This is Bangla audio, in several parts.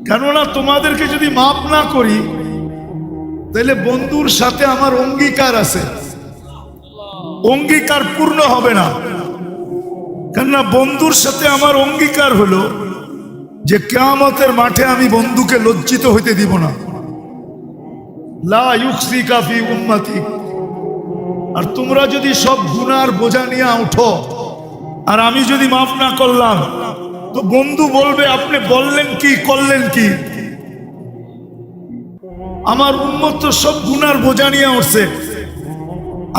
কেননা তোমাদেরকে যদি মাফ না করি তাহলে বন্ধুর সাথে আমার অঙ্গীকার আছে, অঙ্গীকার পূর্ণ হবে না। কেননা বন্ধুর সাথে আমার অঙ্গীকার হলো যে কিয়ামতের মাঠে আমি বন্ধুকে লজ্জিত হইতে দিব না। লা ইউখজিকা ফি উম্মতি। আর তোমরা যদি সব গুনার বোঝা নিয়ে উঠো আর আমি যদি মাফ না করলাম তো বন্ধু বলবে আপনি বললেন কি করলেন কি। আমার উম্মত তো সব গুনার বোঝা নিয়ে উঠছে।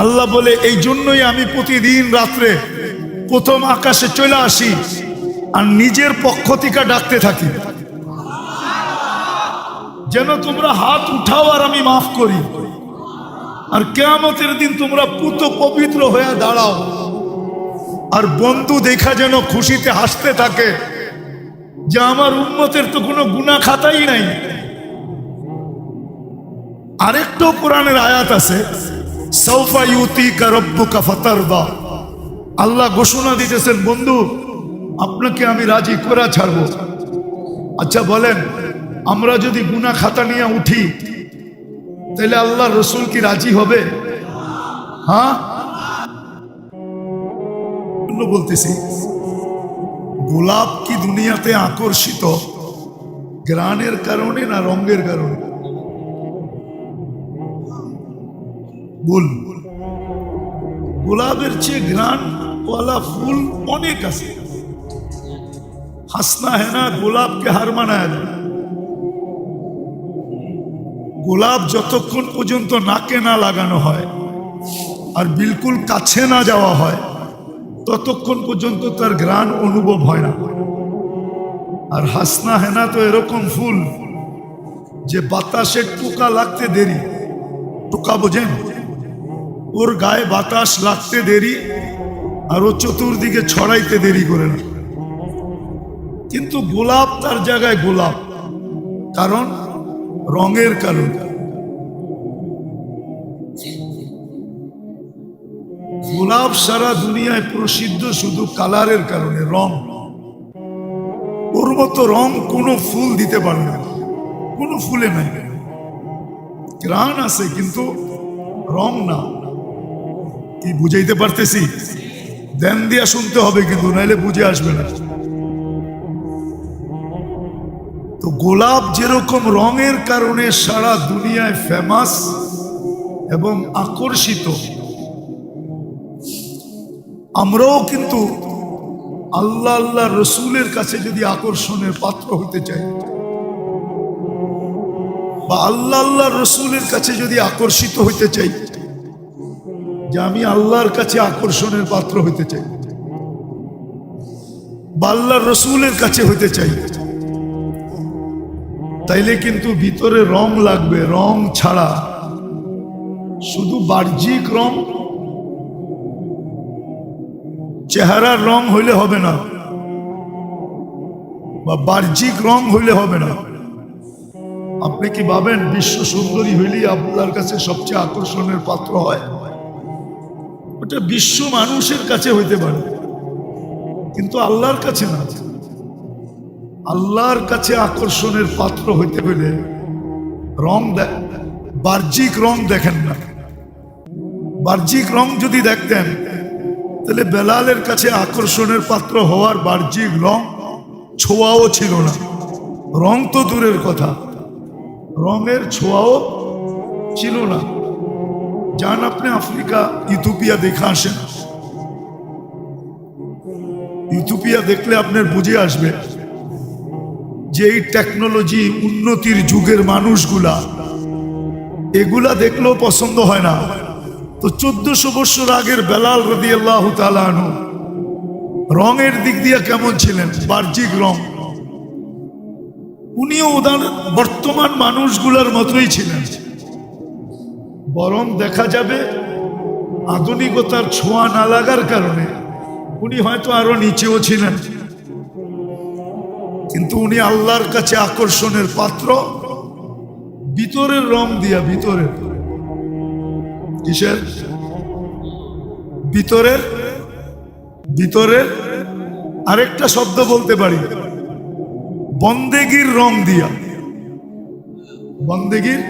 আল্লাহ বলে এই জন্যই আমি প্রতিদিন রাত্রে প্রথম আকাশে চলে আসি আর নিজের পক্ষ থেকে ডাকতে থাকি যেন তোমরা হাত উঠাও আর আমি মাফ করি। আর কিয়ামতের দিন তোমরা পুত পবিত্র হয়ে দাঁড়াও আর বন্ধু দেখা যেন খুশিতে হাসতে থাকে যে আমার উম্মতের তো কোনো গুনাহ খাতাই নাই। আরেকটা কোরআনের আয়াত আছে, সাউফা ইউতিকা রাব্বুকা ফাতারদা। আল্লাহ ঘোষণা দিতেছেন বন্ধু আপনাকে আমি রাজি করে ছাড়ব। আচ্ছা বলেন, আমরা যদি গুনাহ খাতা নিয়ে উঠি তাহলে আল্লাহ রসুল কি রাজি হবে? হ্যাঁ বলতেছি, গোলাপ কি দুনিয়াতে আকর্ষিত গ্রানের কারণে না রঙের কারণে? বল, গোলাপের চেয়ে গ্রানওয়ালা ফুল অনেক আছে। হাসনা হেনা গোলাপকে হার মানায় না। গোলাপ যতক্ষণ পর্যন্ত নাকে না লাগানো হয় আর বিলকুল কাছে না যাওয়া হয় ততক্ষণ পর্যন্ত তার ঘ্রাণ অনুভব হয় না। আর হাসনা হেনা তো এরকম ফুল যে বাতাসের টোকা লাগতে দেরি, টোকা বোঝেন, ওর গায়ে বাতাস লাগতে দেরি আর ও চতুর্দিকে ছড়াইতে দেরি করে না। কিন্তু গোলাপ তার জায়গায় গোলাপ, কারণ রঙের কারণে। গোলাপ সারা দুনিয়ায় প্রসিদ্ধ শুধু কালারের কারণে, রং। ওর মতো রং কোনো ফুল দিতে পারে না, কোনো ফুলে নাই। ঘ্রাণ আছে কিন্তু রং না। কি বুঝাইতে পারতেছি? ধ্যান দিয়া শুনতে হবে কিন্তু, নাইলে বুঝে আসবে না। তো গোলাপ যেরকম রঙের কারণে সারা দুনিয়ায় ফেমাস এবং আকর্ষিত, আমরাও কিন্তু আল্লাহ আল্লাহ রসুলের কাছে যদি আকর্ষণের পাত্র হতে চাই বা আল্লাহ আল্লাহ রসুলের কাছে যদি আকর্ষিত হইতে চাই যে আমি আল্লাহর কাছে আকর্ষণের পাত্র হইতে চাই বা আল্লাহর রসুলের কাছে হইতে চাই, তাইলে কিন্তু ভিতরে রং লাগবে। রং ছাড়া শুধু বাহ্যিক রং, চেহারার রং হইলে হবে না বা বাহ্যিক রং হইলে হবে না। আপনি কি ভাবেন বিশ্ব সুন্দরী হইলেই আপনার কাছে সবচেয়ে আকর্ষণের পাত্র হয়? ওটা বিশ্ব মানুষের কাছে হইতে পারে কিন্তু আল্লাহর কাছে না। আল্লাহর কাছে আকর্ষণের পাত্র হইতে হইলে রং, বাহ্যিক রং দেখেন না। বাহ্যিক রং যদি দেখতেন তাহলে বেলালের কাছে আকর্ষণের পাত্র হওয়ার বাহ্যিক রং ছোঁয়াও ছিল না। রং তো দূরের কথা, রঙের ছোঁয়াও ছিল না। যান আপনি আফ্রিকা, ইথিওপিয়া দেখে আসেন। ইথিওপিয়া দেখলে আপনার বুঝে আসবে যে এই টেকনোলজি উন্নতির যুগের মানুষগুলা, এগুলা দেখলেও পছন্দ হয় না। তো 1400 বছর আগের বেলাল রাদিয়াল্লাহু তাআলা আনহু রঙের দিক দিয়ে কেমন ছিলেন? বাহ্যিক রং। উনিও বর্তমান মানুষগুলার মতোই ছিলেন, বরং দেখা যাবে আধুনিকতার ছোঁয়া না লাগার কারণে উনি হয়তো আরো নিচেও ছিলেন, কিন্তু উনি আল্লাহর কাছে আকর্ষণের পাত্র ভিতরের রং দিয়া। ভিতরের কিসের? ভিতরের। ভিতরের আরেকটা শব্দ বলতে পারি, বন্দেগীর রং দিয়া। বন্দেগীর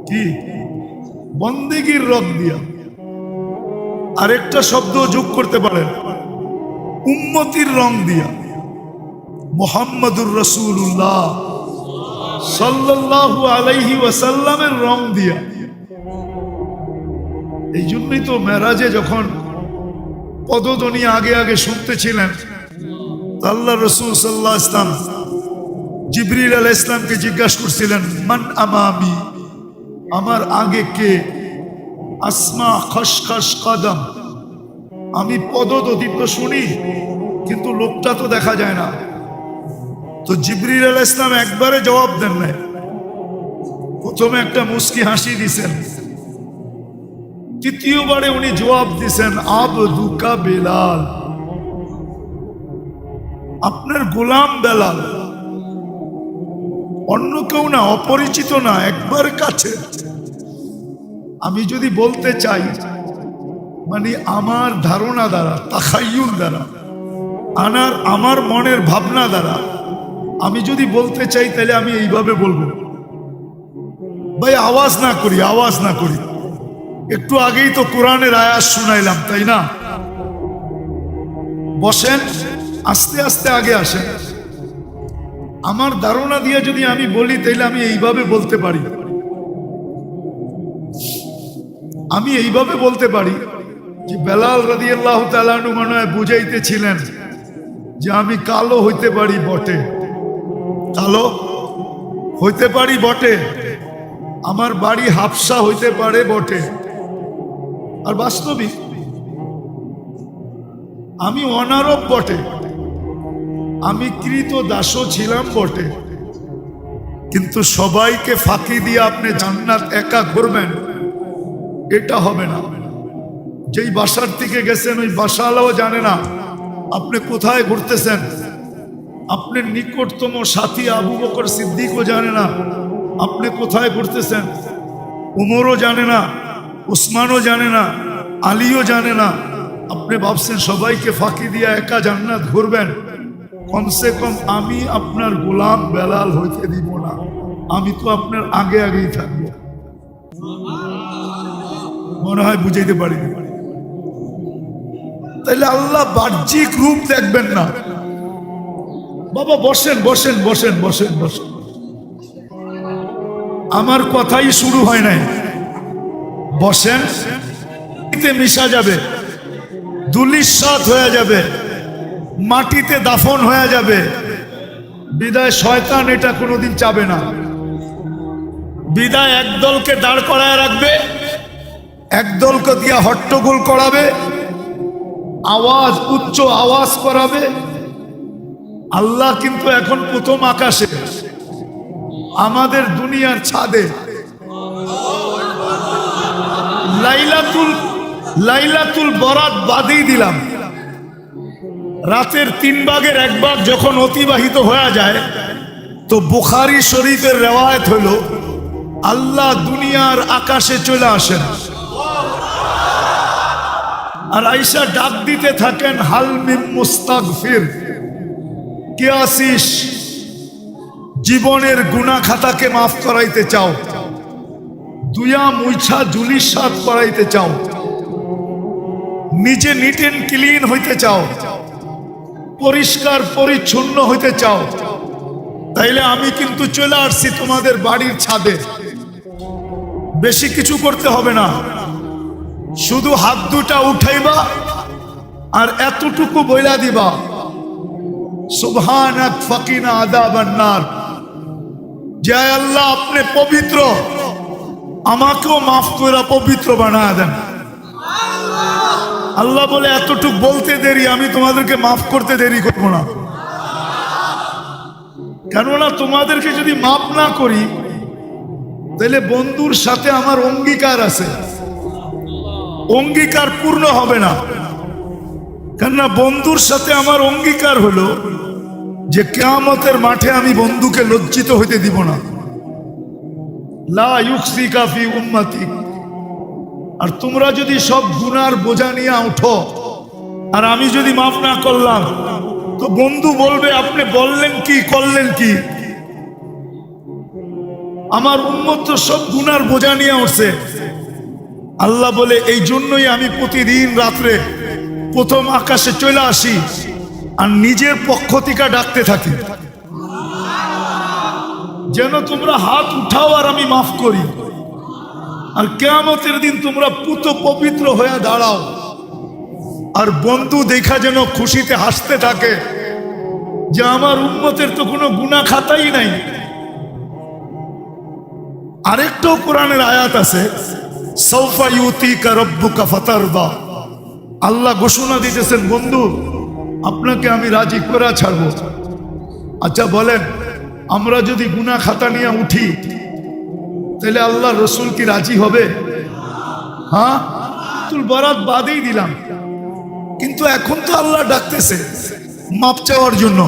কি? বন্দেগীর রং দিয়া। আরেকটা শব্দ যোগ করতে পারেন, উম্মতির রং দিয়া। মুহাম্মাদুর রাসূলুল্লাহ সাল্লাল্লাহু আলাইহি ওয়াসাল্লামের রং দিয়া। এই জন্যই তো মেরাজে যখন পদধ্বনি আগে আগে শুনতেছিলেন, আল্লাহ রাসূল সাল্লাল্লাহু আলাইহি ওয়াসাল্লাম জিবরিল আলাইহিস সালামকে জিজ্ঞাসা করছিলেন, মান আমামি, আমার আগে কে? আসমা খসখস কদম, আমি পদধ্বনি তো শুনি কিন্তু লোকটা তো দেখা যায় না। তো জিবরিল আলাইহিস সালাম একবারে জবাব দেন নাই, প্রথমে একটা মুস্কি হাসি দিছেন, তৃতীয়বারে উনি জবাব দিছেন, আবদুকা বেলাল, আপনার গোলাম বেলাল, অন্য কেউ না, অপরিচিত না, একবার কাছে। আমি যদি বলতে চাই, মানে আমার ধারণা দ্বারা, তাখায়ুল দ্বারা, আমার মনের ভাবনা দ্বারা আমি যদি বলতে চাই, তাহলে আমি এইভাবে বলবো। ভাই আওয়াজ না করি, আওয়াজ না করি। একটু আগেই তো কোরআনের আয়াত শুনাইলাম, তাই না? বসেন, আস্তে আস্তে আগে আসেন। আমার ধারণা দিয়ে যদি আমি বলি, তাহলে আমি এইভাবে বলতে পারি। আমি এইভাবে বলতে পারি যে বেলাল রাদিয়াল্লাহু তাআলা আনহু মনে হয় বুঝাইতেছিলেন যে আমি কালো হইতে পারি বটে, কালো হইতে পারি বটে, আমার বাড়ি হাফসা হইতে পারে বটে, আর বাস্তবিক আমি অনারব বটে, আমি কৃত দাসও ছিলাম বটে, কিন্তু সবাইকে ফাঁকি দিয়ে আপনি জান্নাত একা করবেন, এটা হবে না। যেই বাসার থেকে গেছেন ওই বাসাওয়ালাও জানে না আপনি কোথায় ঘুরতেছেন। আপনার নিকটতম সাথী আবু বকর সিদ্দিকও জানে না আপনি কোথায় ঘুরতেছেন, উমরও জানে না, উসমানও জানে না, আলীও জানে না। আপনি ভাবছেন সবাইকে ফাঁকি দিয়ে একা জান্নাত ঘুরবেন। কমসে কম আমি আপনার গোলাম বেলাল হইতে দিব না, আমি তো আপনার আগে আগেই থাকবো। মনে হয় বুঝাইতে পারিনি। তাইলে আল্লাহ বাহ্যিক রূপ দেখবেন না। বাবা বসেন বসেন বসেন বসেন বসেন, আমার কথাই শুরু হয় নাই। বসেন, মিশা যাবে, দুলিশাত হয়ে যাবে, মাটিতে দাফন হয়ে যাবে। বিদায় শয়তান এটা কোনোদিন চাবে না। বিদায় একদলকে দাঁড় করায় রাখবে, একদলকে দিয়া হট্টগোল করাবে, আওয়াজ উচ্চ আওয়াজ করাবে। আল্লাহ কিন্তু এখন প্রথম আকাশে, আমাদের দুনিয়ার ছাদে। লাইলাতুল বরাত বাদেই দিলাম, রাতের 3 ভাগের 1 ভাগ যখন অতিবাহিত হয়ে যায়, তো বুখারী শরীফের রেওয়ায়েত হলো আল্লাহ দুনিয়ার আকাশে চলে আসেন আর আয়েশা ডাক দিতে থাকেন, হাল মিন মুস্তাগফির, কে আসিস জীবনের গুনাহ খাতাকে মাফ করাইতে চাও, দুয়া মুইছা জুলিশাত করাইতে চাও, নিজে নিট এন্ড ক্লিন হইতে চাও, পরিষ্কার পরিচ্ছন্ন হইতে চাও, তাইলে আমি কিন্তু চলে আসছি তোমাদের বাড়ির ছাদে। বেশি কিছু করতে হবে না, শুধু হাত দুটা উঠাইবা আর এতটুকু বইলা দিবা, সুবহানাক ফাকিনা আযাবান নার, যে আল্লাহ আপনি পবিত্র, আমাকেও মাফ করে পবিত্র বানায় দেন। আল্লাহ বলে এতটুক বলতে দেরি, আমি তোমাদেরকে মাফ করতে দেরি করব না। কেননা তোমাদেরকে যদি মাফ না করি, তাহলে বন্ধুর সাথে আমার অঙ্গীকার আছে, অঙ্গীকার পূর্ণ হবে না। কেননা বন্ধুর সাথে আমার অঙ্গীকার হলো যে কিয়ামতের মাঠে আমি বন্ধুকে লজ্জিত হইতে দিব না। লা ইউখজিকা ফি উম্মতিক। আর তোমরা যদি সব গুনার বোঝা নিয়ে উঠো আর আমি যদি মাফ না করলাম, তো বন্ধু বলবে আপনি বললেন কি করলেন কি? আমার উম্মত তো সব গুনার বোঝা নিয়ে উঠছে। আল্লাহ বলে এই জন্যই আমি প্রতিদিন রাত্রে প্রথম আকাশে চলে আসি আর নিজের পক্ষ থেকে ডাকতে থাকি, যেন তোমরা হাত উঠাও আর আমি মাফ করি। আর কিয়ামতের দিন তোমরা পুত পবিত্র হয়ে দাঁড়াও, আর বন্ধু দেখা যেন খুশিতে হাসতে থাকে যে আমার উম্মতের তো কোনো গুনাহ খাতাই নাই। আরেকটাও কোরআনের আয়াত আছে, সাউফা ইউতিকা রাব্বুকা ফাতারদা। আল্লাহ ঘোষণা দিতেছেন বন্ধু আপনাকে আমি রাজি করে ছাড়বো। আচ্ছা বলেন, আমরা যদি গুনাহ খাতা নিয়ে উঠি তাহলে আল্লাহ রসুল কি রাজি হবে? হ্যাঁ, তুল বরাত বাদেই দিলাম, কিন্তু এখন তো আল্লাহ ডাকতেছে মাপ চাওয়ার জন্য,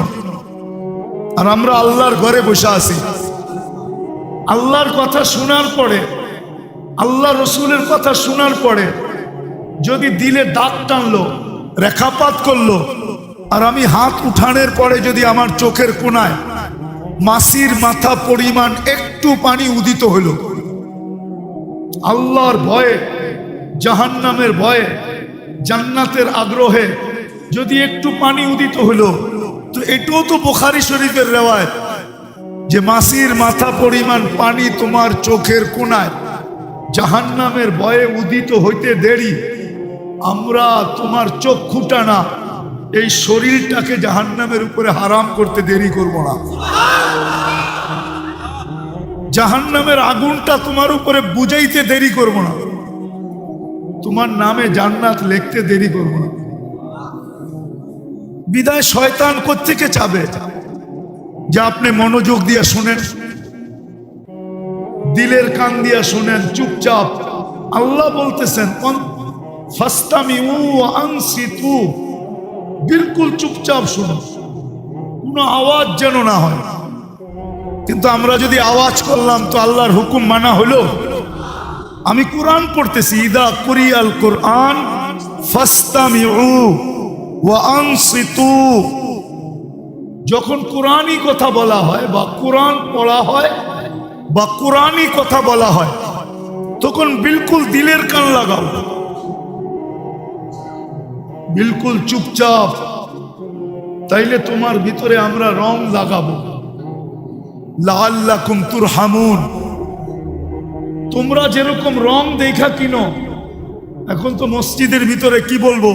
আর আমরা আল্লাহর ঘরে বসে আছি। আল্লাহর কথা শোনার পরে, আল্লাহ রসুলের কথা শোনার পরে যদি দিলে দাগ টানলো, রেখাপাত করলো, আর আমি হাত উঠানোর পরে যদি আমার চোখের কোণায় মাসির মাথা পরিমাণ একটু পানি উদিত হলো, আল্লাহর ভয়ে, জাহান্নামের ভয়ে, জান্নাতের আগ্রহে যদি একটু পানি উদিত হলো, তো এটাও তো বুখারী শরীফের রিওয়ায়াত যে মাসির মাথা পরিমাণ পানি তোমার চোখের কোণায় জাহান্নামের ভয়ে উদিত হইতে দেরি, আমরা তোমার চক্ষুটা না, এই শরীরটাকে জাহান্নামের উপরে হারাম করতে দেরি করব না। জাহান্নামের আগুনটা তোমার উপরে বুঝাইতে দেরি করব না, তোমার নামে জান্নাত লিখতে দেরি করব না। বিদায় শয়তান কোত্থেকে চাবে যে আপনি মনোযোগ দিয়ে শুনেন, দিলের কান দিয়ে শুনেন চুপচাপ। আল্লাহ বলতেছেন ফাস্তামিউ ওয়া আনসিতু, বিলকুল চুপচাপ শুনো, কোনো আওয়াজ যেন না হয়। কিন্তু আমরা যদি আওয়াজ করলাম তো আল্লাহর হুকুম মানা হলো? আমি কোরআন পড়তেছি, ইদা কুরিয়াল কোরআন ফাস্তামিউ ওয়া আনসিতু। যখন কোরআনই কথা বলা হয় বা কোরআন পড়া হয় বা কোরআনই কথা বলা হয়, তখন বিলকুল দিলের কান লাগাও, বিলকুল চুপচাপ। তাইলে তোমার ভিতরে আমরা রং লাগাবো, লাআল্লাকুম তুরহামুন। তোমরা যেরকম রং দেখা কিনো, এখন তো মসজিদের ভিতরে কি বলবো,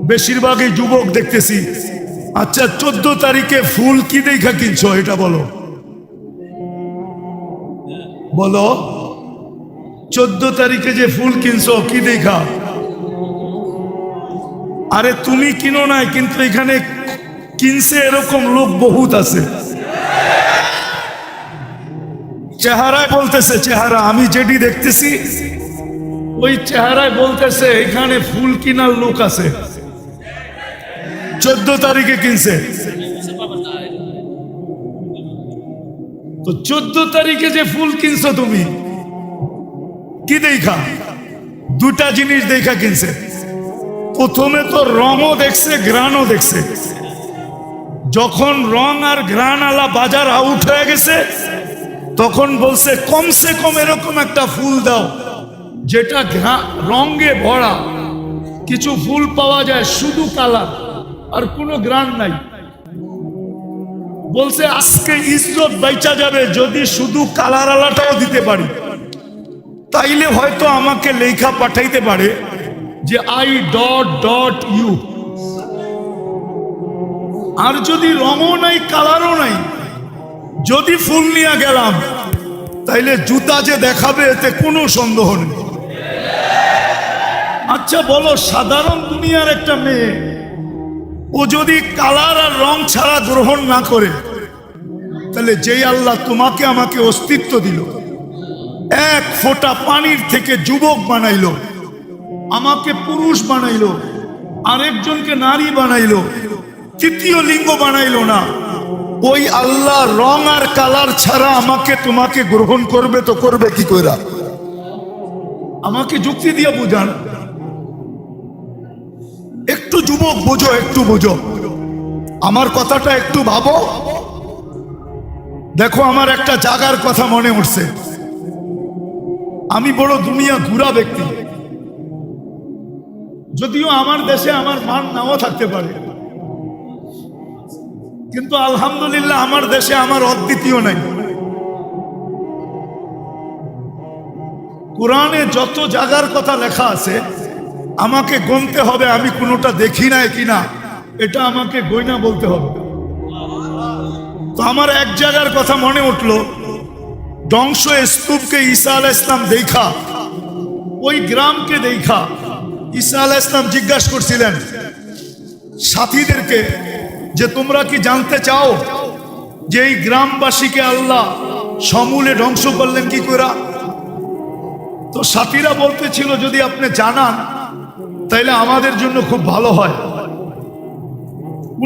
বেশিরভাগই যুবক দেখতেছি। আচ্ছা 14 তারিখে ফুল কি দেখা কিনছো এটা বলো, বলো 14 তারিখে যে ফুল কিনছো কি দেখা? আরে তুমি কিনো নাই, কিন্তু এখানে কিনছে এরকম লোক বহুত আছে। চেহারায় বলতেছে, চেহারা আমি যেটি দেখতেছি ওই চেহারায় বলতেছে এখানে ফুল কিনার লোক আছে, 14 তারিখে কিনছে। তো 14 তারিখে যে ফুল কিনছো তুমি কি দেখা? দুটা জিনিস দেখা কিনছে। প্রথমে তো রঙও দেখছে, ঘ্রাণও দেখছে। যখন রং আর ঘ্রাণ আলা বাজার আউট হয়ে গেছে, তখন বলছে কমসে কম এরকম একটা ফুল দাও যেটা রঙে ভরা। কিছু ফুল পাওয়া যায় শুধু কালার আর কোনো ঘ্রাণ নাই। বলছে আজকে ইজ্জত বাইচা যাবে যদি শুধু কালার আলাটাও দিতে পারি, তাইলে হয়তো আমাকে লেখা পাঠাইতে পারে যে I.U। আর যদি রঙও নাই কালারও নাই, যদি ফুল নিয়ে গেলাম, তাইলে জুতা যে দেখাবে এতে কোনো সন্দেহ নেই। আচ্ছা বলো, সাধারণ দুনিয়ার একটা মেয়ে ও যদি কালার আর রং ছাড়া গ্রহণ না করে, তাহলে যেই আল্লাহ তোমাকে আমাকে অস্তিত্ব দিল, এক ফোঁটা পানির থেকে যুবক বানাইলো, আমাকে পুরুষ বানাইলো, আরেকজনকে নারী বানাইলো, তৃতীয় লিঙ্গ বানাইলো না, ওই আল্লাহ রং আর কালার ছাড়া আমাকে তোমাকে গ্রহণ করবে তো করবে কি কইরা? আমাকে যুক্তি দিয়ে বুঝান। একটু যুবক বোঝো, একটু বোঝো। আমার কথাটা একটু ভাবো। দেখো, আমার একটা জায়গার কথা মনে উঠছে। আমি বড় দুনিয়া ঘুরা ব্যক্তি, যদিও আমার দেশে আমার মান নাও থাকতে পারে, কিন্তু আলহামদুলিল্লাহ আমার দেশে আমার অদ্বিতীয় নাই। কোরআনে যত জায়গার কথা লেখা আছে আমাকে গুনতে হবে, আমি কোনোটা দেখি নাই কিনা এটা আমাকে গয়না বলতে হবে। তো আমার এক জায়গার কথা মনে উঠলো, ধ্বংস স্তূপকে ঈসা আলাইহিস সালাম দেখা, ওই গ্রামকে দেখা ঈসা আলাইহিস সালাম জিজ্ঞাসা করছিলেন সাথীদেরকে যে তোমরা কি জানতে চাও যে এই গ্রামবাসীকে আল্লাহ সমূলে ধ্বংস করলেন কি করে? তো সাথীরা বলতেছিল যদি আপনি জানান তাইলে আমাদের জন্য খুব ভালো হয়।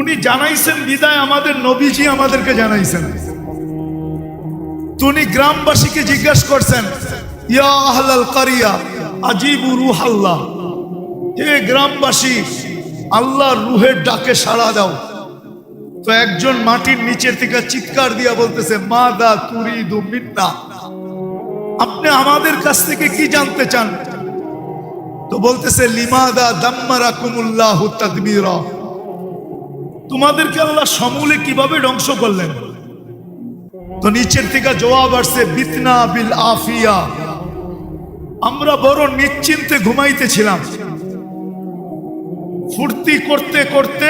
উনি জানাইছেন বিদায় আমাদের নবীজি আমাদেরকে জানাইছেন। উনি গ্রামবাসীকে জিজ্ঞাসা করছেন, ইয়া আহলাল কারিয়া আজিবু রূহাল্লাহ, হে গ্রামবাসী আল্লাহর রূহের ডাকে সাড়া দাও। তো একজন মাটির নিচের থেকে চিৎকার দিয়া বলতেছে, মাদা তুরিদু মিন্না, আপনি আমাদের কাছ থেকে কি জানতে চান? তো বলতেছে, লিমাদা দাম্মারাকুমুল্লাহু তাদবীরা, তোমাদেরকে আল্লাহ সমূলে কিভাবে ধ্বংস করলেন? তো নিচের থেকে জবাব আসছে, বিতনা বিল আফিয়া, আমরা বড় নিশ্চিন্তে ঘুমাইতেছিলাম, ফুর্তি করতে করতে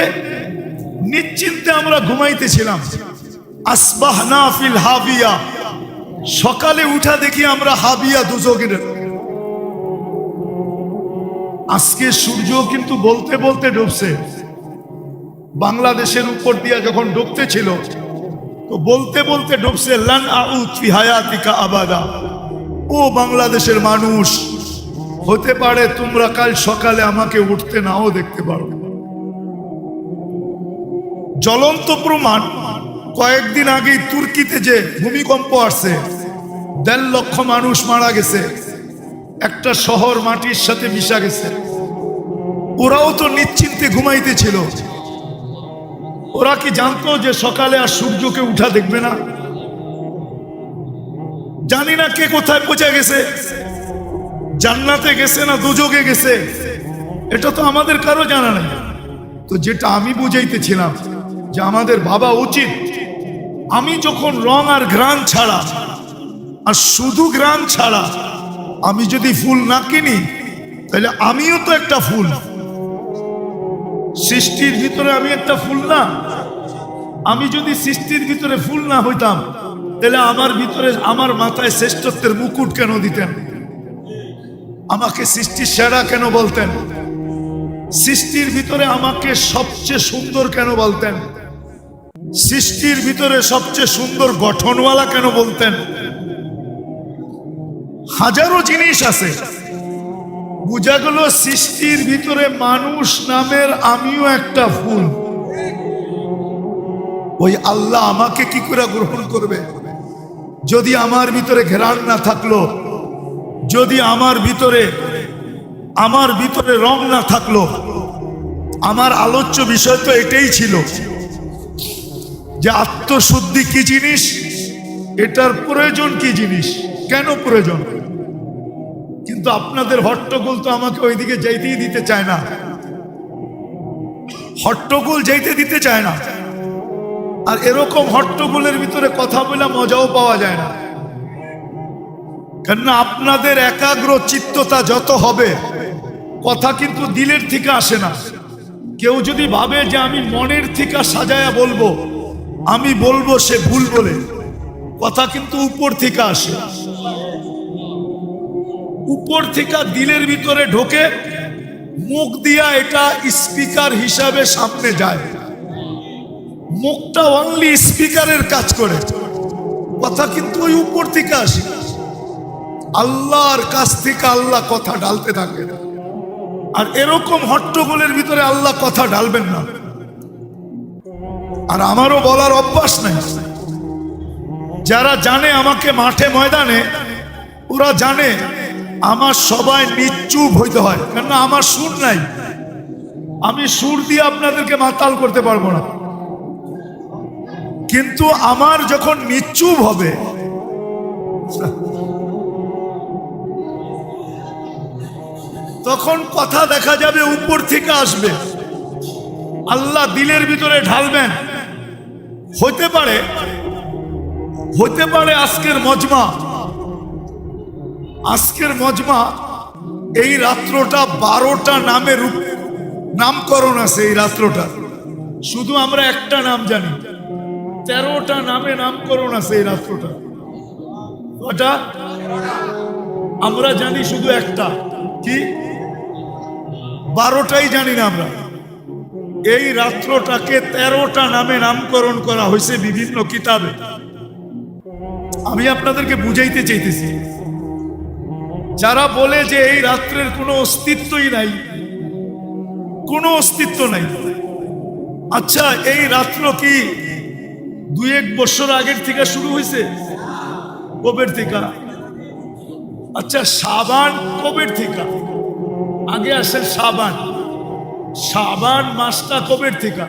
নিশ্চিন্তে আমরা ঘুমাইতেছিলাম। আসবাহনা ফিল হাবিয়া, সকালে উঠা দেখি আমরা হাবিয়া দুজকের। আজকে সূর্য কিন্তু বলতে বলতে ডুবছে। বাংলাদেশের উপর দিয়া যখন ডুবতে ছিল তো বলতে বলতে ডুবছে, লান আউদ ফি হায়াতিকা আবাদা, ও বাংলাদেশের মানুষ, হতে পারে তোমরা কাল সকালে আমাকে উঠতে নাও দেখতে পারো। জ্বলন্ত প্রমাণ, কয়েকদিন আগেই তুর্কিতে যে ভূমিকম্প আসছে, 1.5 লক্ষ মানুষ মারা গেছে, একটা শহর মাটির সাথে মিশা গেছে। ওরাও তো নিশ্চিন্তে ঘুমাইতেছিল। ওরা কি জানতো যে সকালে আর সূর্যকে উঠা দেখবে না? জানি না কে কোথায় পৌঁছে গেছে, জান্নাতে গেছে না দুজকে গেছে, এটা তো আমাদের কারো জানা নেই। তো যেটা আমি বুঝাইতেছিলাম যে আমাদের ভাবা উচিত, আমি যখন রং আর ঘ্রাণ ছাড়া, আর শুধু ঘ্রাণ ছাড়া আমি যদি ফুল না কিনি তাহলে আমিও তো একটা ফুল। সৃষ্টির ভিতরে আমি একটা ফুল না? আমি যদি সৃষ্টির ভিতরে ফুল না হইতাম তাহলে আমার ভিতরে, আমার মাথায় শ্রেষ্ঠত্বের মুকুট কেন দিতেন? আমাকে সৃষ্টির সেরা কেন বলতেন? সৃষ্টির ভিতরে আমাকে সবচেয়ে সুন্দর কেন বলতেন? সৃষ্টির ভিতরে সবচেয়ে সুন্দর গঠনওয়ালা কেন বলতেন? হাজারো জিনিস আছে। বুঝা গেল সৃষ্টির ভিতরে মানুষ নামের আমিও একটা ফুল। ওই আল্লাহ আমাকে কি করে গ্রহণ করবে যদি আমার ভিতরে ঘ্রাণ না থাকলো, যদি আমার ভিতরে রং না থাকলো? আমার আলোচ্য বিষয় তো এটাই ছিল যে আত্মশুদ্ধি কি জিনিস, এটার প্রয়োজন কি জিনিস, কেন প্রয়োজন। কিন্তু আপনাদের হট্টগোল তো আমাকে ওইদিকে যাইতেই দিতে চায় না, হট্টগোল যাইতে দিতে চায় না। আর এরকম হট্টগোলের ভিতরে কথা বলে মজাও পাওয়া যায় না, কেননা আপনাদের একাগ্র চিত্ততা যত হবে, কথা কিন্তু দিলের থেকে আসে না। কেউ যদি ভাবে যে আমি মনের থেকে সাজায়া বলবো, আমি বলবো, সে ভুল বলে। কথা কিন্তু উপর থেকে আসে, উপর থেকে দিলের ভিতরে ঢোকে, মুখ দিয়া এটা স্পিকার হিসাবে সামনে যায়। মুখটা অনলি স্পিকারের কাজ করে, কথা কিন্তু ওই উপর থেকে আসে। আল্লাহর কাছ থেকে আল্লাহ কথা ঢালতে থাকে। আর এরকম হট্টগোলের ভিতরে আল্লাহ কথা ঢালবেন না। আর আমারও বলার অভ্যাস নাই। যারা জানে আমাকে মাঠে ময়দানে, ওরা জানে আমার সবাই নিশ্চুপ হইতে হয়, কেননা আমার সুর নাই। আমি সুর দিয়ে আপনাদেরকে মাতাল করতে পারবো না। কিন্তু আমার যখন নিশ্চুপ হবে, তখন কথা দেখা যাবে উপর থেকে আসবে, আল্লাহ দিলের ভিতরে ঢালবেন। হতে পারে আজকের মজমা এই রাত্রটা 12টা নামের নামকরণ আছে। এই রাত্রটা শুধু আমরা একটা নাম জানি, 13টা নামে নামকরণ আছে এই রাত্রটা। ওটা আমরা জানি শুধু একটা, কি 12টাই জানি না আমরা। এই রাত্রটাকে 13টা নামে নামকরণ করা হয়েছে বিভিন্ন কিতাবে। আমি আপনাদেরকে বুঝাইতে চাইতেছি, যারা বলে যে এই রাত্রের কোনো অস্তিত্বই নাই, কোনো অস্তিত্ব নাই। আচ্ছা, এই রাত্র কি 2-1 বছর আগের থেকে শুরু হয়েছে? কবের থেকে? আচ্ছা, শাবান কবের থেকে? আগে আসে শাবান মাসটা কবের থেকে?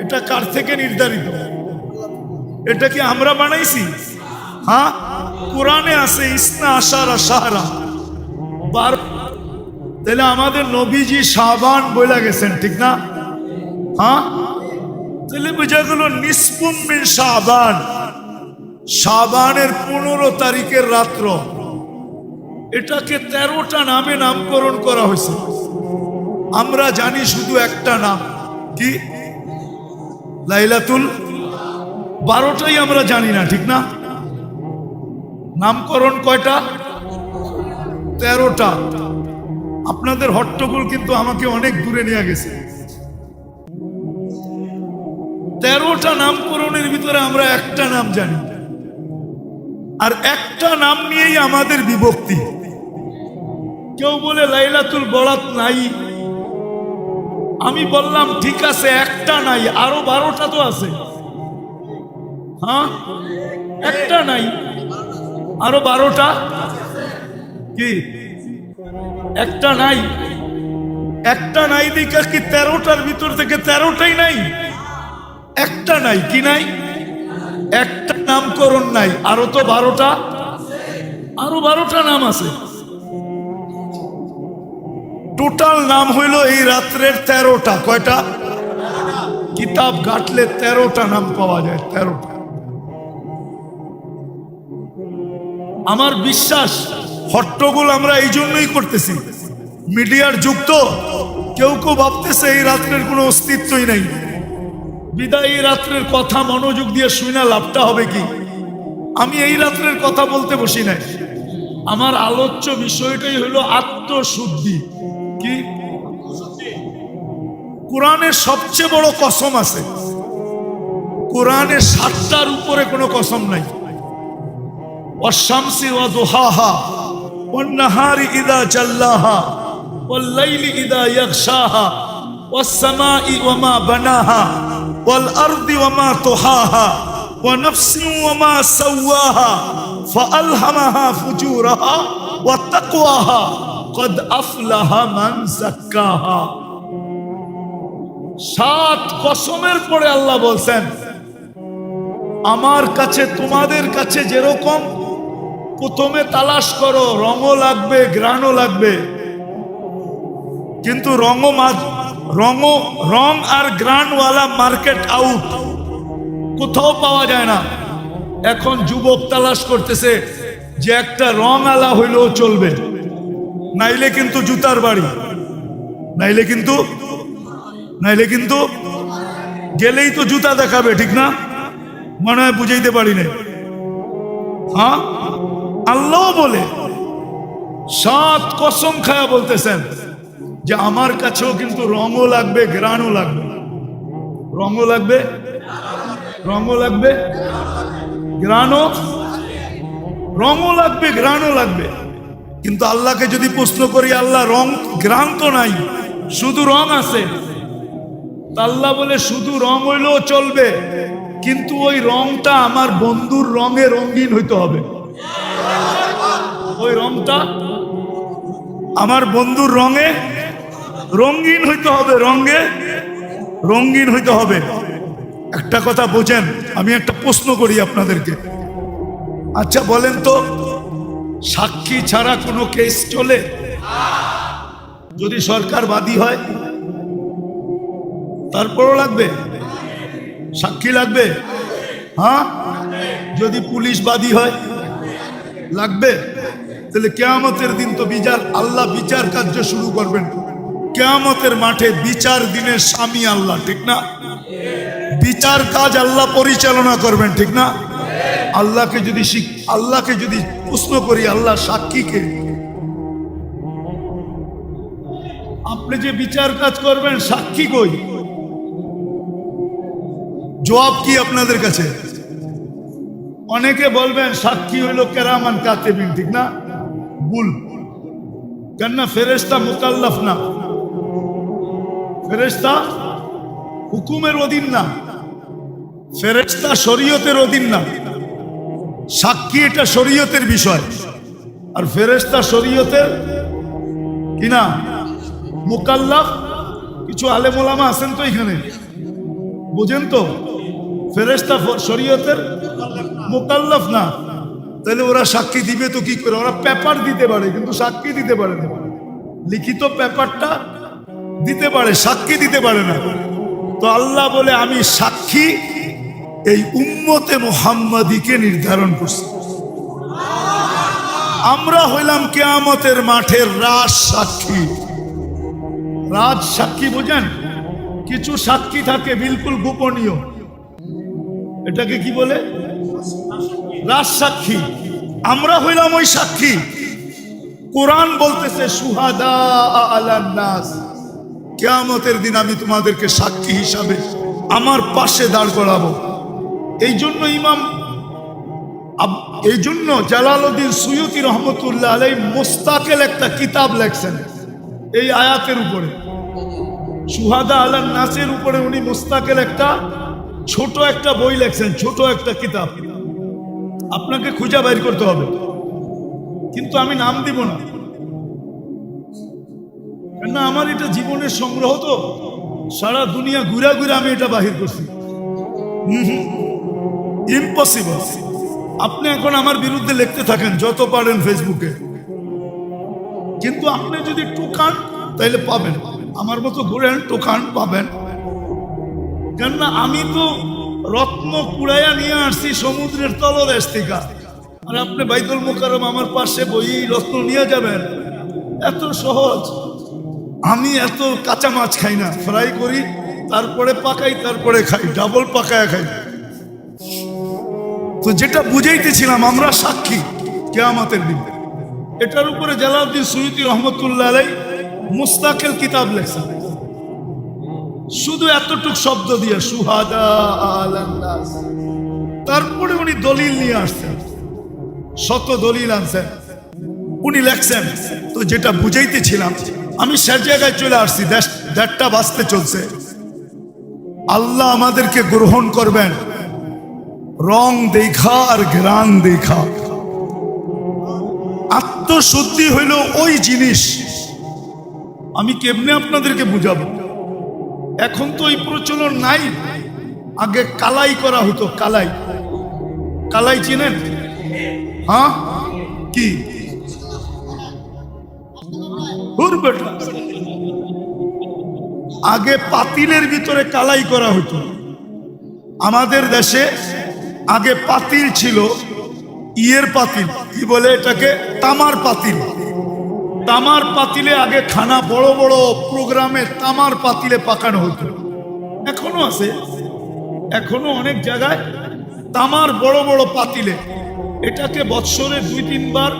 এটা কার থেকে নির্ধারিত? এটা কি আমরা বানাইছি? হ্যাঁ, কোরআনে আছে ইসনা আশারা শাহরা, 12। তাহলে আমাদের নবীজি শাবান বলে গেছেন, ঠিক না? হ্যাঁ, তাহলে বোঝা গেল নিসফুম মিন শাবান, শাবানের 15 তারিখের রাত্র। এটাকে 13টা নামে নামকরণ করা হয়েছে। আমরা জানি শুধু একটা নাম, কি লাইলাতুল। 12টাই আমরা জানি না, ঠিক না? নামকরণ কয়টা? 13টা। আপনাদের হট্টগোল কিন্তু আমাকে অনেক দূরে নিয়ে গেছে। 13টা নামকরণের ভিতরে আমরা একটা নাম জানি, আর একটা নাম নিয়েই আমাদের বিভক্তি। কেউ বলে লাইলাতুল বরাত নাই, আমি বললাম ঠিক আছে, একটা নাই, আরো 12টা তো আছে। হ্যাঁ, একটা নাই, আরো 12টা। কি একটা নাই? একটা নাই দেখা কি 13টার ভিতর থেকে 13টাই নাই? একটা নাই, কি নাই? একটা নামকরণ নাই, আরো তো 12টা, আরো 12টা নাম আছে। টোটাল নাম হইল এই রাত্রের 13টা। কয়টা? কিতাব ঘাটলে 13টা নাম পাওয়া যায়, 13টা। আমার বিশ্বাস হট্টগোল আমরা এই জন্যই করতেছি, মিডিয়ার যুগ তো। কেউ কেউ ভাবতেছে এই রাত্রের কোনো অস্তিত্বই নাই, বিদায় এই রাত্রের কথা মনোযোগ দিয়ে শুনে লাভটা হবে কি? আমি এই রাত্রের কথা বলতে বসি নাই। আমার আলোচ্য বিষয়টাই হলো আত্মশুদ্ধি। কি? কোরআনের সবচেয়ে বড় কসম আছে, কোরআনে 7টার উপরে কোনো কসম নাই। والشمس وضحاها والنهار إذا جلاها والليل إذا يغشاها والسماء وما بناها والأرض وما طحاها ونفس وما سواها فألهمها فجورها وتقواها قد أفلح من زكاها। 7 কসমের পরে আল্লাহ বলছেন, আমার কাছে তোমাদের কাছে যেরকম প্রথমে তালাশ করো, রঙও লাগবে, গ্রানও লাগবে, কিন্তু রং আর গ্রানওয়ালা মার্কেট আউট, কোথাও পাওয়া যায় না। এখন যুবক তালাশ করতেছে যে একটা রং আলা হইলেও চলবে, নাইলে কিন্তু জুতার বাড়ি, নাইলে কিন্তু গেলেই তো জুতা দেখাবে, ঠিক না? মনে হয় বুঝাইতে পারি না। হ্যাঁ, আল্লাহ বলে 7 কসম খায়া বলতেছেন যে আমার কাছেও কিন্তু রঙও লাগবে, গ্রানও লাগবে, রঙও লাগবে, রঙও লাগবে, গ্রানও লাগবে। কিন্তু আল্লাহকে যদি প্রশ্ন করি, আল্লাহ রং গ্রান তো নাই, শুধু রং আছে। আল্লাহ বলে শুধু রং হইলেও চলবে, কিন্তু ওই রংটা আমার বন্ধুর রঙে রঙিন হইতে হবে। ওই রংটা আমার বন্ধুর রঙে রঙিন হইতে হবে, রঙে রঙিন হইতে হবে। একটা কথা বোঝেন, আমি একটা প্রশ্ন করি আপনাদেরকে। আচ্ছা বলেন তো, সাক্ষী ছাড়া কোনো কেস চলে? যদি সরকার বাদী হয় তারপরও লাগবে সাক্ষী? লাগবে? হ্যাঁ। যদি পুলিশ বাদী হয় লাগবে? তাহলে কিয়ামতের দিন তো আল্লাহ বিচার কার্য শুরু করবেন। কিয়ামতের মাঠে বিচার দিনের স্বামী আল্লাহ, ঠিক না? বিচার কাজ আল্লাহ পরিচালনা করবেন, ঠিক না? আল্লাহকে যদি প্রশ্ন করি, আল্লাহ সাক্ষীকে, আপনি যে বিচার কাজ করবেন সাক্ষী কই? জবাব কি আপনাদের কাছে? অনেকে বলবেন সাক্ষী হইল কেরামান কাতিবিন, ঠিক না? ভুল। কেননা ফেরেশতা মুকাল্লাফ না, ফেরেশতা হুকুমের অধীন না, ফেরেশতা শরীয়তের অধীন না। সাক্ষী এটা শরীয়তের বিষয়, আর ফেরেশতা শরীয়তের কি না মুকাল্লাফ। কিছু আলেম ওলামা আছেন তো এখানে, বুঝেন তো? ফেরেশতা শরীয়তের মুকাল্লাফ না, তাহলে ওরা সাক্ষী দিবে তো কি করে? ওরা পেপার দিতে পারে কিন্তু সাক্ষী দিতে পারে না। লিখিত পেপারটা দিতে পারে, সাক্ষী দিতে পারে না। তো আল্লাহ বলে আমি সাক্ষী এই উম্মতে মুহাম্মাদীকে নির্ধারণ করছি। আমরা হইলাম কিয়ামতের মাঠের রাজ সাক্ষী। রাজ সাক্ষী বুঝেন? কিছু সাক্ষী থাকে বিলকুল গোপনীয়, এটাকে কি বলে? রাজ সাক্ষী। আমরা হইলাম ওই সাক্ষী। কোরআন বলতেছে সুহাদা আলান নাস, কিয়ামতের দিন আমি তোমাদেরকে সাক্ষী হিসাবে আমার পাশে দাঁড় করাবো। এই জন্য জালালউদ্দিন সুয়ুতি রহমতুল্লাহ আলাইহি মুস্তাকিল একটা কিতাব লেখছেন এই আয়াতের উপরে, সুহাদা আলান নাসের উপরে। উনি মুস্তাকিল একটা ছোট একটা বই লেখছেন, ছোট একটা কিতাব। আপনাকে খুঁজে বাইর করতে হবে, কিন্তু আমি নাম দিব না, কেননা আমার এটা জীবনের সংগ্রহ, তো সারা দুনিয়া ঘুরা ঘুরে আমি এটা বাহির করছি। ইম্পসিবল। আপনি এখন আমার বিরুদ্ধে লিখতে থাকেন যত পারেন ফেসবুকে, কিন্তু আপনি যদি টোকান তাইলে পাবেন। আমার মতো ঘুরেন, টোকান পাবেন। কেননা আমি তো রত্ন কুড়াইয়া নিয়ে আসছি সমুদ্রের তলদেশ থেকে, আর আপনি বাইতুল মুকাররম আমার পাশে বই রত্ন নিয়ে যাবেন? এত সহজ। আমি এত কাঁচা মাছ খাই না, ফ্রাই করি, তারপরে পাকাই, তারপরে খাই, ডাবল পাকায় খাই। তো যেটা বুঝাইতেছিলাম, আমরা সাক্ষী কিয়ামতের দিন। এটার উপরে জালালউদ্দিন সুয়ুতি রহমতুল্লাহ আলাইহি মুস্তাকিল কিতাব লেখছেন, শুধু এতটুক শব্দ দিয়ে সুহাদা আলান নাস। তারপরে উনি দলিল নিয়ে আসছেন, শত দলিল আনছেন, উনি লেখছেন। তো যেটা বুঝাইতেছিলাম, আমি সে জায়গায় চলে আসছি। 1:30 বাজতে চলছে। আল্লাহ আমাদেরকে গ্রহণ করবেন রং দেখা আর ঘ্রাণ দেখা। আত্মশুদ্ধি হইল ওই জিনিস, আমি কেমনে আপনাদেরকে বুঝাবো? এখন তো এই প্রচলন নাই। আগে কালাই করা হতো, কালাই। কালাই চিনেন? হ্যাঁ, কি? আগে পাতিলের ভিতরে কালাই করা হতো। আমাদের দেশে আগে পাতিল ছিল, ইয়ের পাতিল, কি বলে এটাকে? তামার পাতিল। তামার পাতিলে আগে খানা, বড় বড় প্রোগ্রামে তামার পাতিলে পাকানো হতো। এখনো আছে, এখনো অনেক জায়গায় তামার বড় বড় পাতিলে। এটাকে বৎসরে 2-3 বার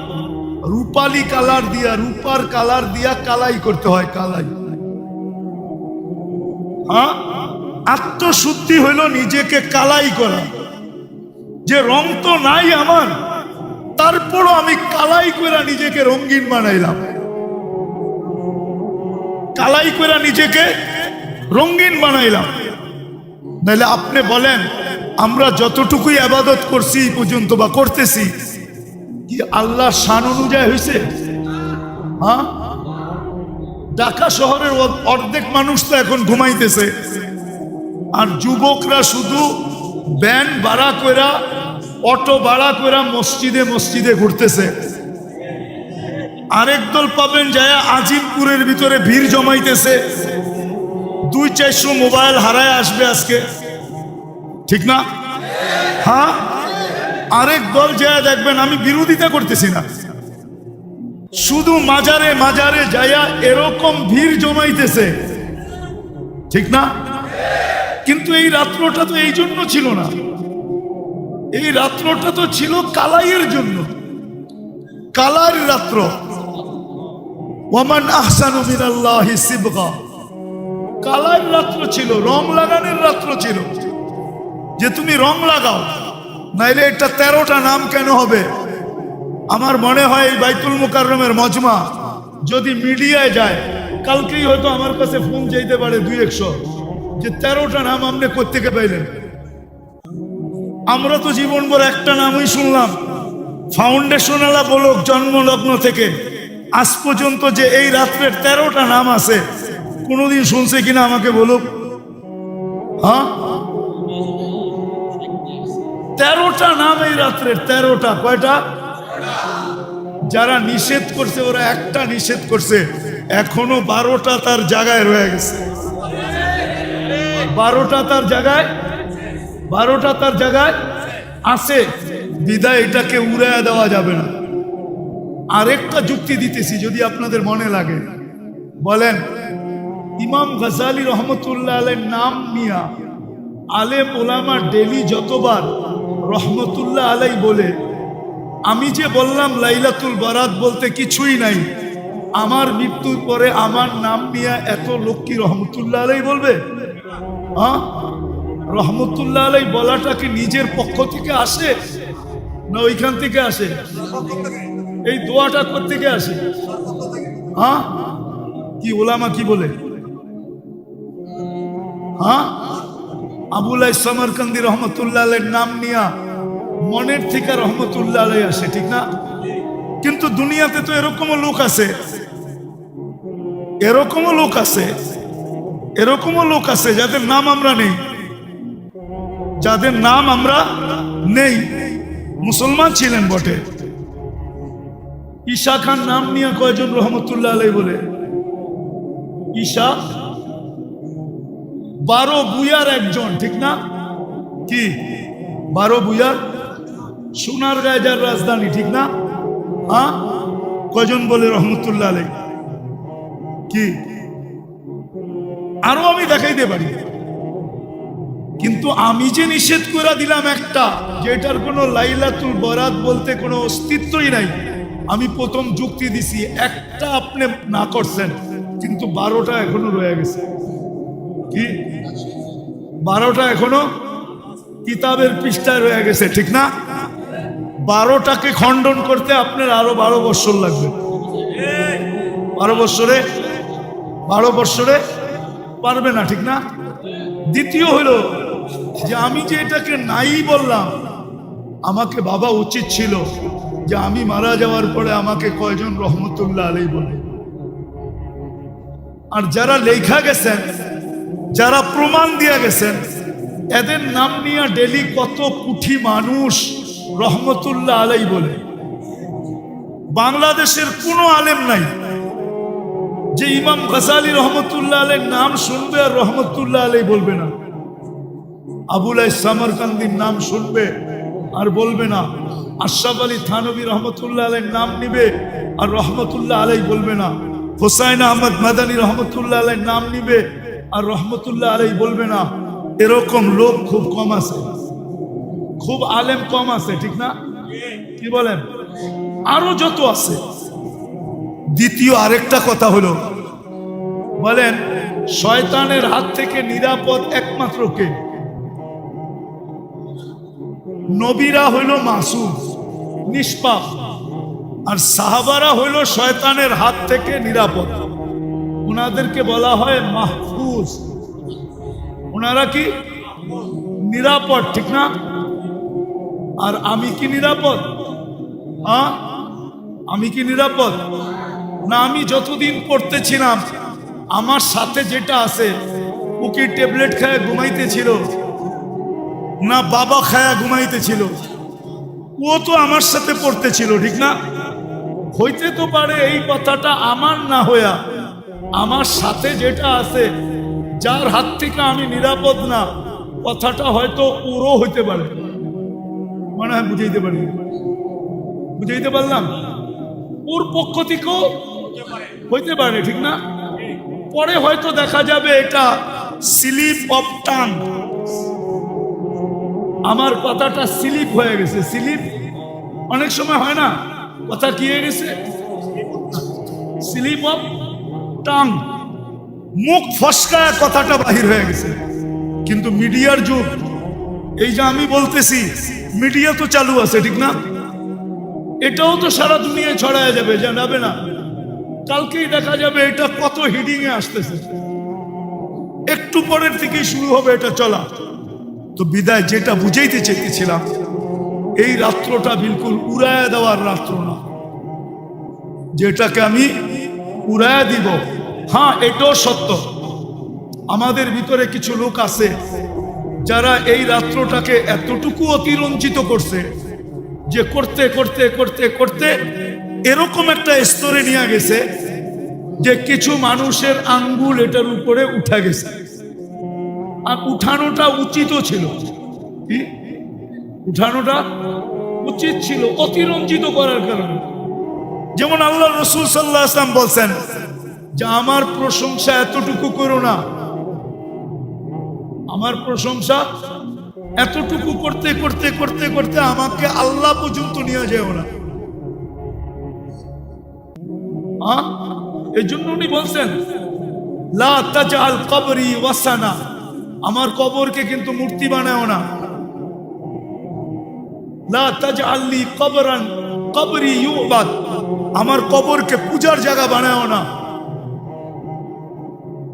রূপালি কালার দিয়া, রূপার কালার দিয়া কালাই করতে হয়, কালাই। হ্যাঁ, আত্মশুদ্ধি হইল নিজেকে কালাই করা। যে রং তো নাই আমার, তারপরও আমি কালাই করে নিজেকে রঙিন বানাইলাম। কালাই করে নিজেকে রঙিন বানাইলাম। নাহলে আপনি বলেন, আমরা যতটুকুই ইবাদত করছি পর্যন্ত বা করতেছি, কি আল্লাহর শান অনুযায়ী হয়েছে? হ্যাঁ, ঢাকা শহরের অর্ধেক মানুষ তো এখন ঘুমাইতেছে, আর যুবকরা শুধু ব্যান ভাড়া কইরা, অটো ভাড়া কইরা মসজিদে মসজিদে ঘুরতেছে। আরেক দল পাবেন যায় আজিমপুরের ভিতরে ভিড় জমাইতেছে, 200-400 মোবাইল হারায় আসবে আজকে, ঠিক না? হ্যাঁ, আরেক দল যায় দেখবেন, আমি বিরোধিতা করতেছি না, শুধু মাজারে মাজারে যায়া এরকম ভিড় জমাইতেছে, ঠিক না? কিন্তু এই রাত্রটা তো এই জন্য ছিল না, এই রাত্রটা তো ছিল কালাইয়ের জন্য, কালার রাত্র। ওয়ামান আহসানু মিনাল্লাহি সিবগা, কালার রাত্র ছিল, রং লাগানোর রাত্র ছিল, যে তুমি রং লাগাও, নাইলে এটা 13টা নাম কেন হবে? আমার মনে হয় এই বাইতুল মুকাররমের মজমা যদি মিডিয়ায় যায়, কালকেই হয়তো আমার কাছে ফোন চাইতে পারে 200-100, যে 13টা নাম আপনি কোত্থেকে পাইলেন? আমরা তো জীবনভর একটা নামই শুনলাম, ফাউন্ডেশনালা বলক জন্মলগ্ন থেকে আজ পর্যন্ত যে এই রাত্রের 13টা নাম আছে, কোনোদিন শুনছে কিনা আমাকে বলুক। হ্যাঁ, 13টা নাম এই রাত্রের, 13টা। কয়টা? যারা নিষেধ করছে ওরা একটা নিষেধ করছে, এখনো 12টা তার জায়গায় রয়ে গেছে, 12টা তার জায়গায়, 12টা তার জায়গায় আছে, বিদায় এটাকে উড়াইয়া দেওয়া যাবে না। আরেকটা যুক্তি দিতেছি যদি আপনাদের মনে লাগে, বলেন ইমাম গজালি রহমতুল্লাহ আলাইহির নাম নিয়া আলেম ওলামা ডেলি যতবার রহমতুল্লাহ আলাই বলে, আমি যে বললাম লাইলাতুল বারাত বলতে কিছুই নাই, আমার মৃত্যুর পরে আমার নাম নিয়ে এত লোক কি রহমতুল্লাহ আলাই বলবে? হ্যাঁ, রহমতুল্লাহ আলাই বলাটা কি নিজের পক্ষ থেকে আসে না ওইখান থেকে আসে? এই দোয়াটা কোত্থেকে আসে? হ্যাঁ, কি ওলামা কি বলে? হ্যাঁ, আবুল সামারকান্দি রহমতুল্লাহ আলাইহির নাম নিয়া মনের থেকে রহমতুল্লাহ আলাই আসে, ঠিক না? কিন্তু দুনিয়াতে তো এরকমও লোক আছে, এরকমও লোক আছে, এরকমও লোক আছে যাদের নাম আমরা নেই, যাদের নাম আমরা নেই, মুসলমান ছিলেন বটে। ঈশা খান নাম নিয়ে কয়জন রহমতুল্লাহ আলাই বলে? ঈশা 12 বুয়ার একজন, ঠিক না? কি 12 বুয়ার? সোনার গায়ে যার রাজধানী, ঠিক না? হ্যাঁ, কয়জন বলে রহমতুল্লাহ আলাই? কি আরো আমি দেখাইতে পারি, কিন্তু আমি যে নিষেধ করে দিলাম একটা, যেটার কোনো লাইলাতুল বারাত বলতে কোনো অস্তিত্বই নাই, আমি প্রথম যুক্তি দিছি, একটা আপনি না করছেন, কিন্তু 12টা এখনো রয়ে গেছে। কি 12টা এখনো কিতাবের পৃষ্ঠায় রয়ে গেছে, ঠিক না? 12টাকে খণ্ডন করতে আপনার আরো 12 বছর লাগবে। 12 বছরে পারবে না, ঠিক না? দ্বিতীয় হলো যে আমি যে এটাকে নাই বললাম, আমাকে ভাবা উচিত ছিল যে আমি মারা যাওয়ার পরে আমাকে কয়জন রহমতুল্লাহ আলাই বলে। আর যারা লেখা গেছেন, যারা প্রমাণ দিয়ে গেছেন, এদের নাম নিয়ে ডেলি কত কোটি মানুষ রহমতুল্লাহ আলাই বলে। বাংলাদেশের কোনো আলেম নাই যে ইমাম গজালি রহমতুল্লাহ আলাইহির নাম শুনবে আর রহমতুল্লাহ আলাই বলবে না। আবুল সামারকান্দির নাম শুনবে আর বলবে না, আশরাফ আলী থানভী রহমতুল্লাহ আলাইহির নাম নিবে আর রহমতুল্লাহ আলাই বলবে না, হুসাইন আহমদ মাদানী রহমতুল্লাহ আলাইহির নাম নিবে আর রহমতুল্লাহ আলাই বলবে না। এরকম লোক খুব কম আছে, খুব আলেম কম আছে, ঠিক না? কি বলেন? আরো যত আছে। দ্বিতীয় আরেকটা কথা হলো, বলেন শয়তানের হাত থেকে নিরাপদ একমাত্র কে? নবীরা হইল মাসুম, নিষ্পাপ, আর সাহাবারা হইল শয়তানের হাত থেকে নিরাপদ, ওনাদেরকে বলা হয় মাহফুজ। ওনারা কি নিরাপদ, ঠিক না? আর আমি কি নিরাপদ? হ্যাঁ, আমি কি নিরাপদ না? আমি যতদিন পড়তেছিলাম আমার সাথে যেটা আছে ও কি ট্যাবলেট খায় ঘুমাইতেছিল না বাবা খায়া ঘুমাইতেছিল? ও তো আমার সাথে পড়তেছিল, ঠিক না? হইতে তো পারে এই কথাটা আমার না হইয়া আমার সাথে যেটা আছে, যার হাত থেকে আমি নিরাপদ না, কথাটা হয়তো ওরও হইতে পারে। মনে হয় বুঝাইতে পারি, বুঝাইতে পারলাম? ওর পক্ষ থেকেও হইতে পারে, ঠিক না? পরে হয়তো দেখা যাবে এটা স্লিপ অফ টাং, আমার কথাটা স্লিপ হয়ে গেছে। স্লিপ অনেক সময় হয় না, কথা কি হয়ে গেছে? স্লিপ অফ টাং, মুখ ফসকায় কথাটা বাহির হয়ে গেছে। কিন্তু মিডিয়ার যুগ, এই যে আমি বলতেছি, মিডিয়া তো চালু আছে, ঠিক না? এটাও তো সারা দুনিয়ায় ছড়ায় যাবে, জানাবে না? কালকেই দেখা যাবে এটা কত হিডিং এ আসতেছে, একটু পরের থেকেই শুরু হবে এটা চলা। তো বিদায় যেটা বুঝাইতে চেয়েছিলাম, এই রাত্রটা বিলকুল উড়ায় দেওয়ার রাত্র না, যেটাকে আমি উড়ায় দিব। হ্যাঁ, এটাও সত্য, আমাদের ভিতরে কিছু লোক আছে যারা এই রাত্রটাকে এতটুকু অতিরঞ্জিত করছে যে করতে করতে করতে করতে এরকম একটা স্তরে নিয়ে গেছে যে কিছু মানুষের আঙ্গুল এটার উপরে উঠে গেছে। আর উঠানোটা উচিতও ছিল, কি উঠানোটা উচিত ছিল অতিরঞ্জিত করার কারণে। যেমন আল্লাহ রসুল সাল্লাল্লাহু আলাইহি ওয়াসাল্লাম বলছেন যে আমার প্রশংসা এতটুকু করো না, আমার প্রশংসা এতটুকু করতে করতে করতে করতে আমাকে আল্লাহ পর্যন্ত নিয়ে যেও না। এই জন্য উনি বলছেন লা তাজআল কবরি ওয়াসানা, আমার কবরকে কিন্তু মূর্তি বানাও না। লা তাজআলনি কবরান কবরি ইউবাদ, আমার কবরকে পূজার জায়গা বানাও না।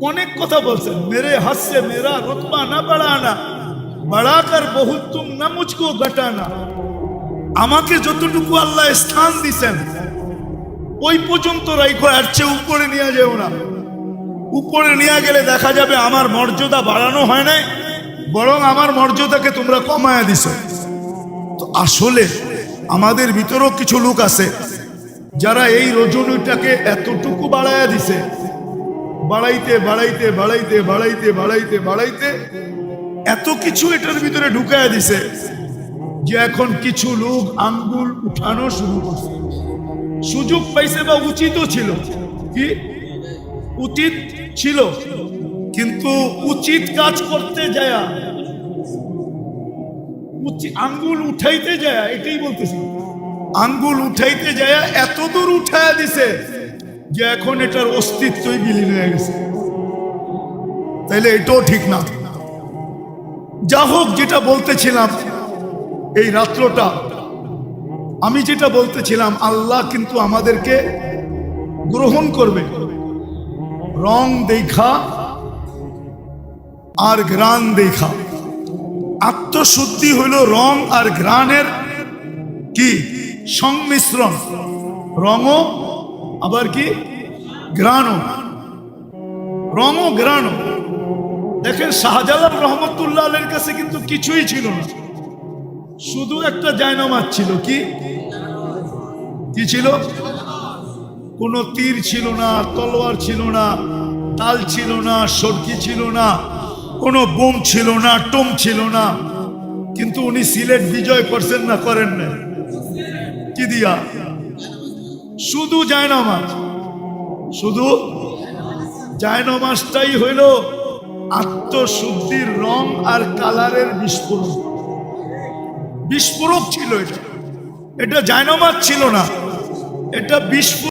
অনেক কথা বলছেন, মেরে হাত সে মেরা রুতবা না বাড়ানা, বাড়াকর বহুত তুম না মুঝকো ঘটানা। আমাকে যতটুকু আল্লাহ স্থান দিছেন ওই পর্যন্ত রাখো, এর চেয়ে উপরে নিয়ে যেও না। উপরে নিয়ে গেলে দেখা যাবে আমার মর্যাদা বাড়ানো হয় নাই, বরং আমার মর্যাদাকে তোমরা কমায়া দিছো। তো আসলে আমাদের ভিতরেও কিছু লোক আছে যারা এই রজনীটাকে এতটুকু বাড়ায়া দিছে, বাড়াইতে বাড়াইতে বাড়াইতে বাড়াইতে বাড়াইতে বাড়াইতে এত কিছু এটার ভিতরে ঢুকায়া দিছে যে এখন কিছু লোক আঙ্গুল উঠানো শুরু করছে। সুযোগ পাইছে বা উচিতও ছিল, কি উচিত ছিল, কিন্তু উচিত কাজ করতে যায় আঙ্গুল উঠাইতে যায়, এটাই বলতেছি, আঙ্গুল উঠাইতে যায় এত দূর উঠায়া দিছে যে এখন এটার অস্তিত্বই বিলীন হয়ে গেছে। তাইলে এটাও ঠিক না। যা হোক, যেটা বলতেছিলাম এই রাত্রটা, আমি যেটা বলতেছিলাম, আল্লাহ কিন্তু আমাদেরকে গ্রহণ করবে রং দেখা আর ঘ্রাণ দেখা। আত্মশুদ্ধি হইল রং আর ঘ্রাণের কি সংমিশ্রণ, রঙও আবার কি ঘ্রাণও, রঙও ঘ্রাণও। দেখেন শাহজালাল রহমতুল্লাহ আলাইহির কাছে কিন্তু কিছুই ছিল না, শুধু একটা জায়নামাজ ছিল। কি ছিল? কোনো তীর ছিল না, তলোয়ার ছিল না, তাল ছিল না, সরকি ছিল না, কোনো বোম ছিল না, টোম ছিল না। কিন্তু উনি সিলেট বিজয় করছেন না? করেন না? কি দিয়া? শুধু জায়নামাজ, শুধু জায়নামাজটাই হইল আত্মশুদ্ধির রং আর কালারের বিস্ফোরক। বিস্ফোরক ছিল এটা, এটা জায়নামাজ ছিল না, এটা বিস্ফোরক।